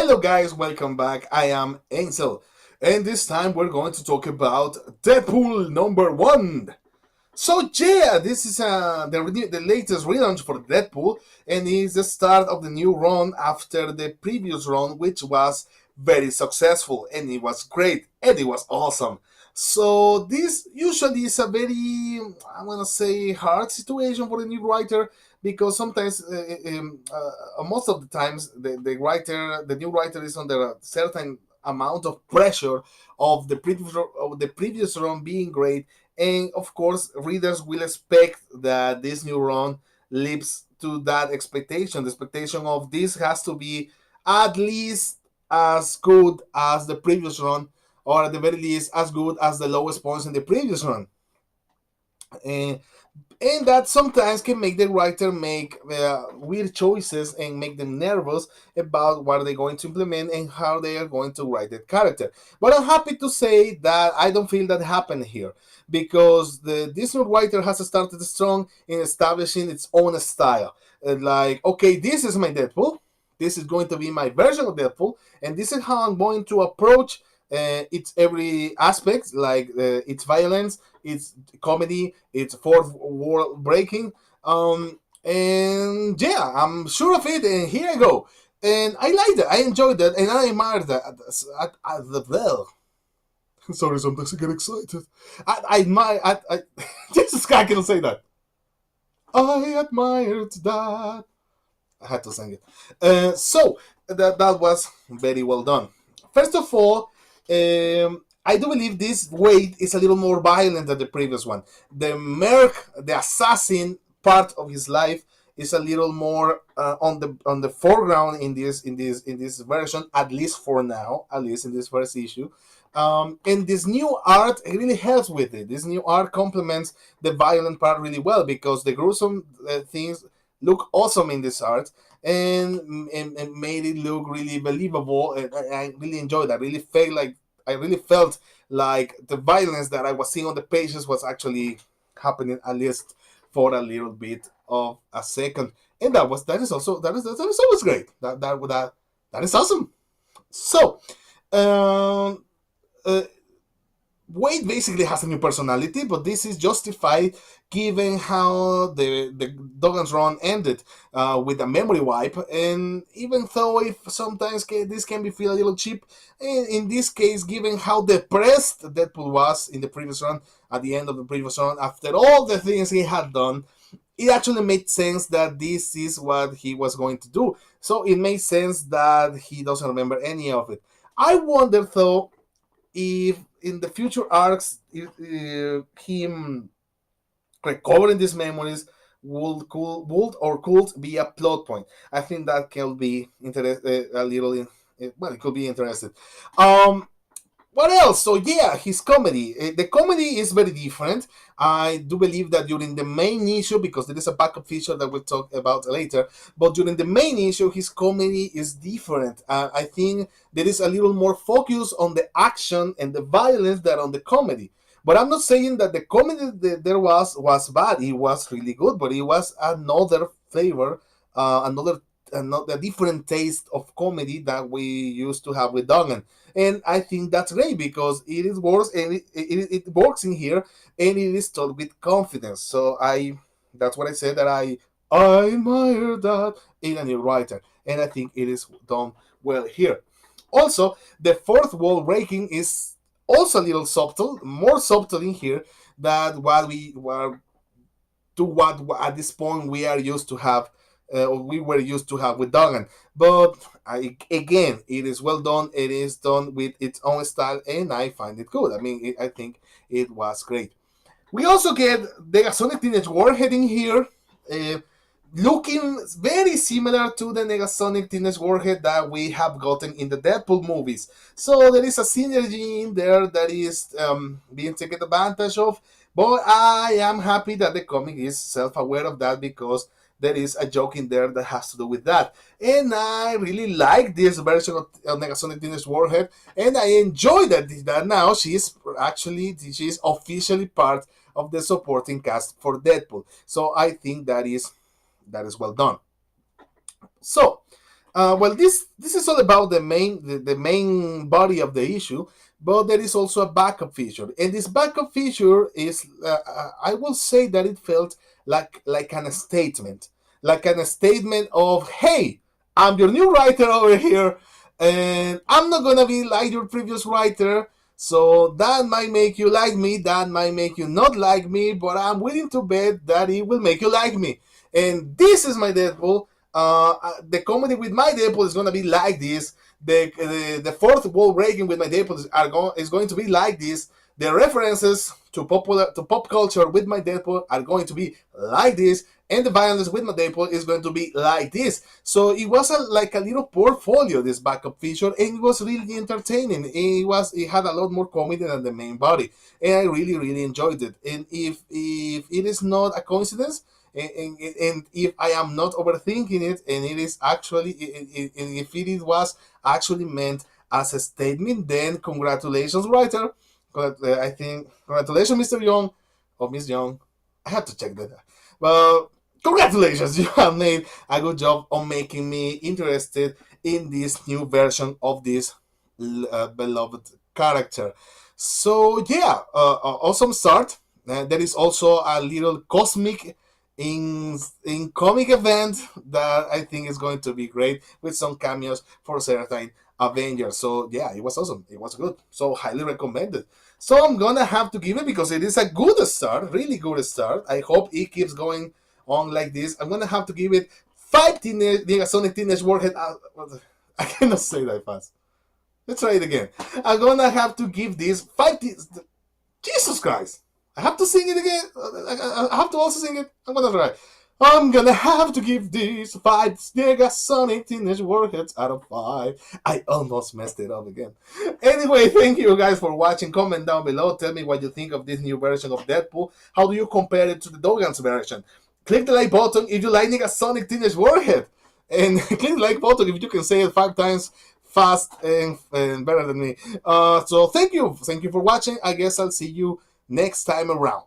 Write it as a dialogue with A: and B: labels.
A: Hello guys, welcome back. I am Ansel, and this time we're going to talk about Deadpool number 1. So yeah, this is the latest relaunch for Deadpool, and is the start of the new run after the previous run, which was very successful, and it was great, and it was awesome. So this usually is a very, I want to say, hard situation for the new writer because sometimes, most of the times, the new writer is under a certain amount of pressure of the previous run being great, and of course readers will expect that this new run lives to that expectation. The expectation of this has to be at least as good as the previous run, or at the very least as good as the lowest points in the previous run. And that sometimes can make the writer make weird choices and make them nervous about what they're going to implement and how they are going to write that character. But I'm happy to say that I don't feel that happened here, because this new writer has started strong in establishing its own style. Like, okay, this is my Deadpool, this is going to be my version of Deadpool, and this is how I'm going to approach its every aspect, like its violence, its comedy, its fourth wall breaking. And yeah, I'm sure of it, and here I go. And I liked it, I enjoyed that, and I admired that. At the well. Sorry, sometimes I get excited. I admire. Jesus, I can say that. I admired that. I had to sing it. So that was very well done. First of all, I do believe this Wade is a little more violent than the previous one. The merc, the assassin part of his life is a little more on the foreground in this version, at least for now, at least in this first issue. And this new art really helps with it. This new art complements the violent part really well, because the gruesome things look awesome in this art, and made it look really believable. And I really enjoyed that. I really felt like the violence that I was seeing on the pages was actually happening, at least for a little bit of a second. And that is always great. That is awesome. So, um, uh, Wade basically has a new personality, but this is justified given how the Duggan's run ended with a memory wipe. And even though if sometimes this can be feel a little cheap, in this case, given how depressed Deadpool was in the previous run, at the end of the previous run, after all the things he had done, it actually made sense that this is what he was going to do. So it made sense that he doesn't remember any of it. I wonder though if in the future arcs, him recovering these memories would be a plot point. I think that can be a little well, it could be interesting. Um, what else? So yeah, his comedy. The comedy is very different. I do believe that during the main issue, because there is a backup feature that we'll talk about later, but during the main issue, his comedy is different. I think there is a little more focus on the action and the violence than on the comedy. But I'm not saying that the comedy that there was bad. It was really good, but it was another flavor, another different taste of comedy that we used to have with Duggan. And I think that's great because it is works, and it works in here, and it is told with confidence. So that's what I said, that I admire that in a new writer, and I think it is done well here. Also, the fourth wall breaking is also a little subtle, more subtle in here than what we were to what at this point we are used to have, we were used to have with Duggan. But again, it is well done. It is done with its own style, and I find it good. I mean, I think it was great. We also get the Sonic Teenage Warhead in here, uh, looking very similar to the Negasonic Teenage Warhead that we have gotten in the Deadpool movies. So there is a synergy in there that is being taken advantage of. But I am happy that the comic is self-aware of that, because there is a joke in there that has to do with that. And I really like this version of Negasonic Teenage Warhead, and I enjoy that now she's officially part of the supporting cast for Deadpool. So I think that is well done. So Well, this is all about the main body of the issue, but there is also a backup feature, and this backup feature is I will say that it felt like an statement, like an statement of, hey, I'm your new writer over here, and I'm not gonna be like your previous writer. So that might make you like me, that might make you not like me, but I'm willing to bet that it will make you like me. And this is my Deadpool. The comedy with my Deadpool is gonna be like this. The fourth wall breaking with my Deadpool is going to be like this. The references to pop culture with my Deadpool are going to be like this, and the violence with my Deadpool is going to be like this. So it was like a little portfolio, this backup feature, and it was really entertaining. It had a lot more comedy than the main body, and I really enjoyed it. And if it is not a coincidence, and if I am not overthinking it, and it is actually, and if it was actually meant as a statement, then congratulations, writer. I think congratulations, Mr. Young or Miss Young. I have to check that. Well, congratulations, you have made a good job on making me interested in this new version of this beloved character. So yeah, awesome start. There is also a little cosmic in comic event that I think is going to be great with some cameos for certain Avengers. So yeah, it was awesome. It was good. So highly recommended. So I'm gonna have to give it because it is a good start, really good start. I hope it keeps going on like this. I'm gonna have to give it five Negasonic Teenage Warhead. I cannot say that fast. Let's try it again. I'm gonna have to give this five. Jesus Christ! I have to sing it again. I have to also sing it. I'm gonna try. I'm gonna have to give these five Negasonic Teenage Warheads out of five. I almost messed it up again. Anyway, thank you guys for watching. Comment down below. Tell me what you think of this new version of Deadpool. How do you compare it to the Dogan's version? Click the like button if you like Negasonic Teenage Warhead. And click the like button if you can say it 5 times fast and better than me. So thank you for watching. I guess I'll see you next time around.